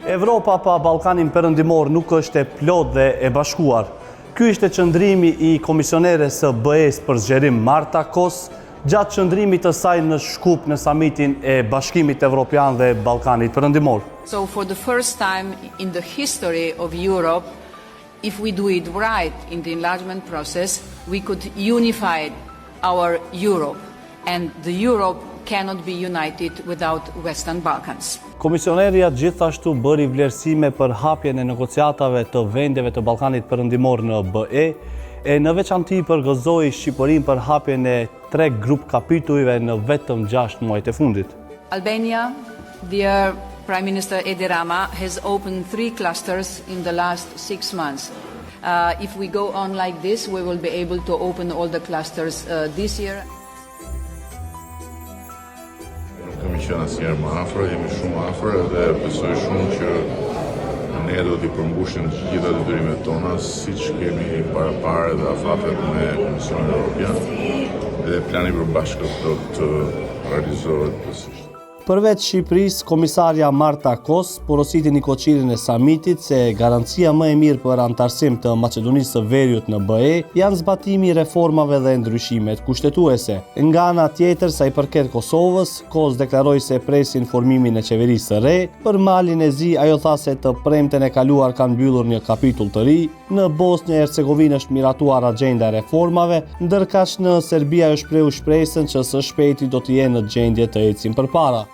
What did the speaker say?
Evropa pa Ballkanin Perëndimor nuk është e plot dhe e bashkuar. Ky ishte qëndrimi i komisioneres së BE-s për zgjerim Marta Kos gjatë qëndrimit të saj në Shkup në samitin e Bashkimit Evropian dhe Ballkanit Perëndimor. So for the first time in the history of Europe, if we do it right in the enlargement process, we could unify our Europe, and the Europe cannot be united without Western Balkans. Komisioneria gjithashtu bëri vlerësime për hapjen e negociatave të vendeve të Ballkanit Perëndimor në BE, e në veçanti përgëzoi Shqipërinë për hapjen e 3 grup kapitujve në vetëm 6 muajt e fundit. Albania, dear Prime Minister Edi Rama, has opened 3 clusters in the last 6 months. If we go on like this, we will be able to open all the clusters this year. Nuk kemi qenë asnjëherë më afër, jemi shumë afër dhe besoj shumë që ne do t'i përmbushim të gjitha detyrimet tona, siç kemi parë dhe afatet me Komisionin Evropian, dhe plani i përbashkët do të realizohet plotësisht. Përveç Shqipërisë, komisarja Marta Kos porositi një koqirin e samitit se garancia më e mirë për antarësim të Maqedonisë së Veriut në BE janë zbatimi i reformave dhe ndryshimet kushtetuese. Nga ana tjetër, sa i përket Kosovës, Kos deklaroi se presin formimin e qeverisë së re. Për Malin e Zi, ajo tha se të premten e kaluar kanë mbyllur një kapitull të ri. Në Bosnjë e Hercegovinë është miratuar agjenda e reformave, ndërkaq në Serbi ajo shprehu shpresën që së shpejti do të jenë në gjendje të ecin përpara.